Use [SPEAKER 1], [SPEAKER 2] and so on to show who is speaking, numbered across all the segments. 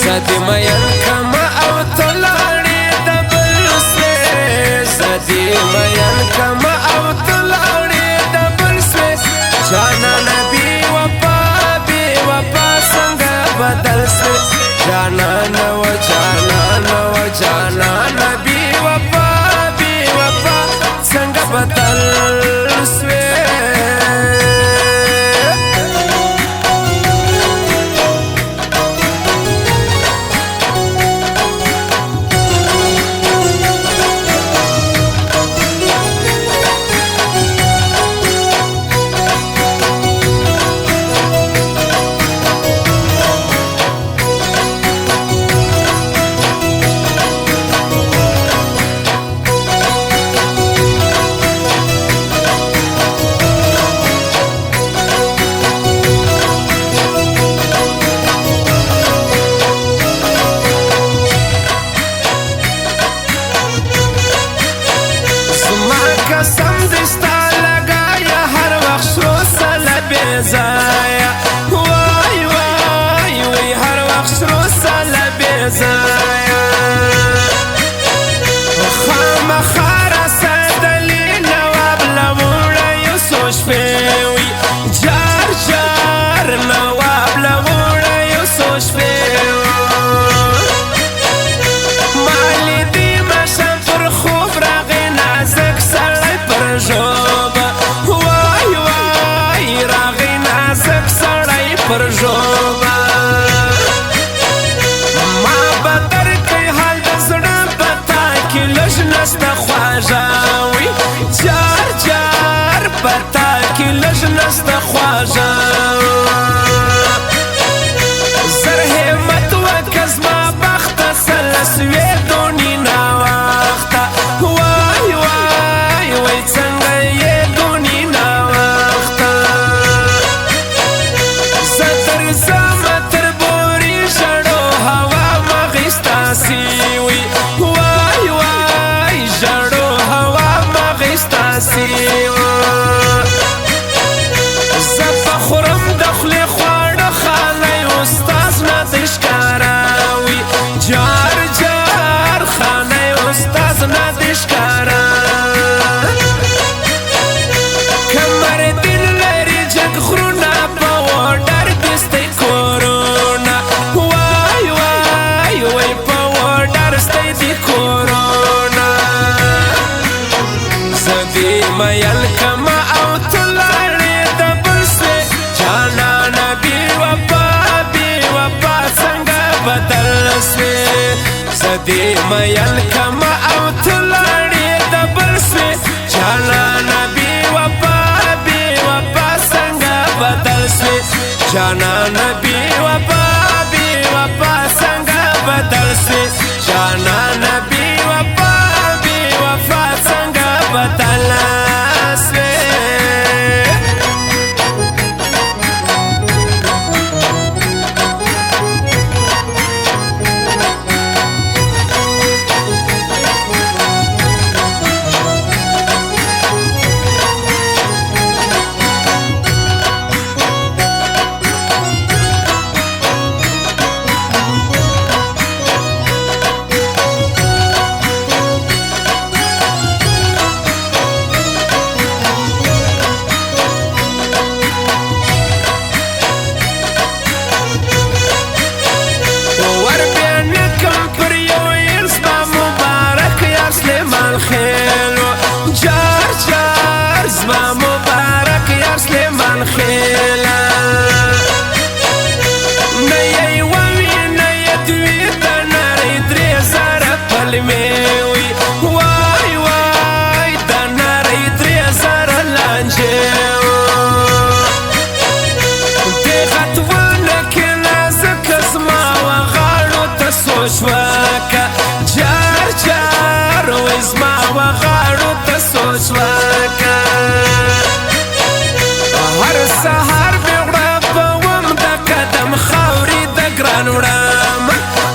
[SPEAKER 1] Sadi mayan kama au tolani double space. Sadi mayan kama au tolani double space. Jana nabi wapa sanga badal space. Jana nawa nabi wapa sanga badal space. ميل کما او تلاړې د بل سوې جانان بی وفا څنګه بدل سوې زدې ميل کما او تلاړې د بل سوې جانان بی وفا څنګه بدل سوې جانان بی وفا څنګه بدل سوې جانان بی وفا څنګه بدل سوې خیلا نئی ووی نئی دوی دا ناری دری زارا پلمیوی وای دا ناری دری زارا لانجیو دی غطوانکی نازک ازما و غارو تسوشواکا جار وزما و غارو تسوشواکا هر سهار بغړه پوم د قدم خاورې د ګران وړم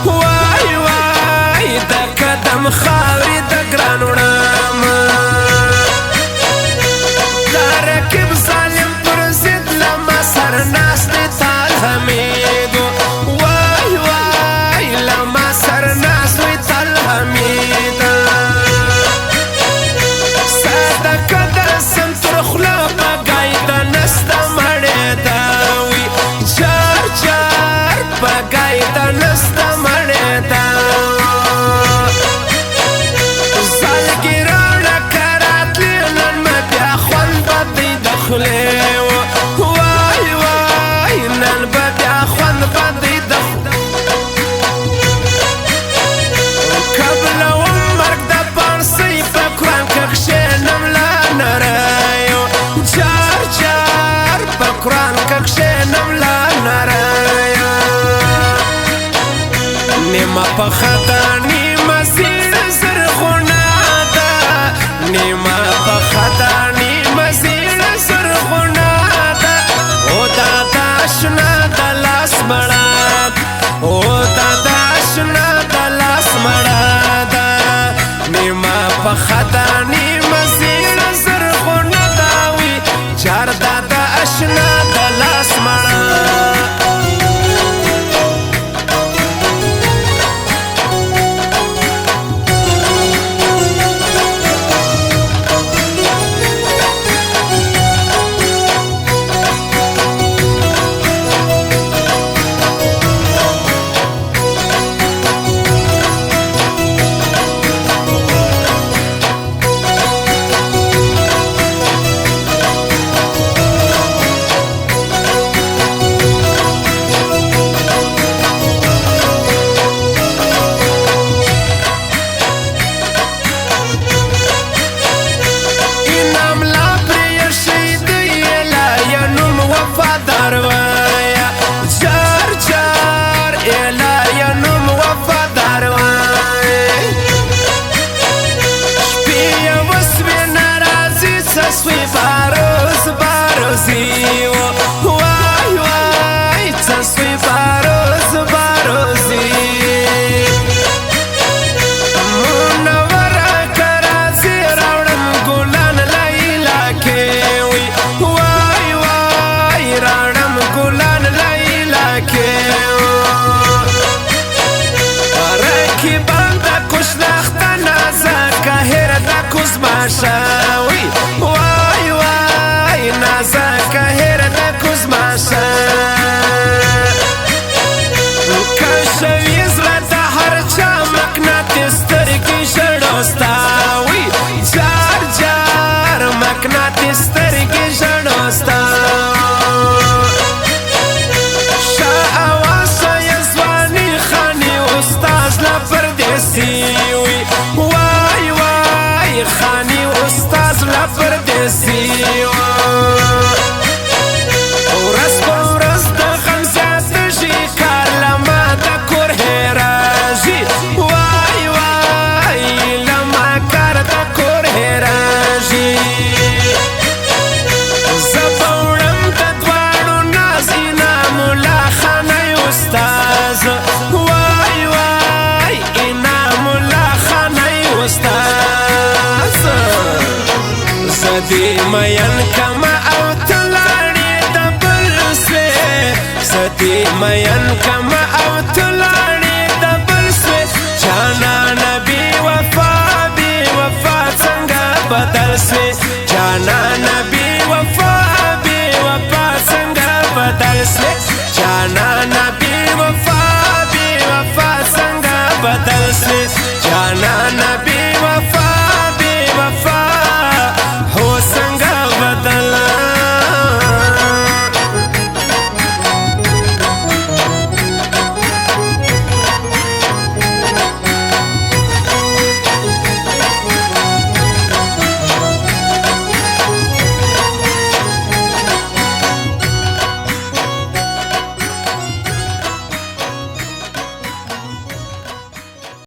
[SPEAKER 1] وای د قدم خاورې د ګران وړم دا رقیب ظالم پر ضد لما سر ناست تال حمیدو وای لما سر ناست تال حمیدو صدقه د سم تر خوله بګای د نسته مړې داوي جار بګای د نسته مړې زالګیرانه کراتلی نن مې بیا خوند بدی د خولې وای نن به بیا خوند بدی د قبل مرګ د پانسۍ په قرآن کې کښېنم لا نریو جار په قرآن کې کښېنم لا نریو نیمه پخه ده نیمه زیړه زرغونه ده نیمه پخه ده نیمه زیړه زرغونه ده او دا د اشنا د لاس مړه او دا د اشنا د لاس مړه ده نیمه پخه ده نیمه زیړه زرغونه ده وي جار دا د اشنا د لاس مړه شاوي وای نازکه هر ماتې سترګې ژړوستا شاه اواز یې ځواني خاني استاد لا پردیسي وي وای وای خاني استاد لا پردیسي ورځ په ورځ د غم زیاته شي کار له ما د کور هېرېږي وای وای له ما کار د کور هېرېږي زه به وړم د دواړو ناز انعام الله خانۍ استاز وای وای انعام الله خانۍ استاز زه دې مین کمه او ته لاړې د بل سوې زه دې مین کمه او ته لاړې د بل سوې جانانه بې وفا څنګه بدل سوې جانانه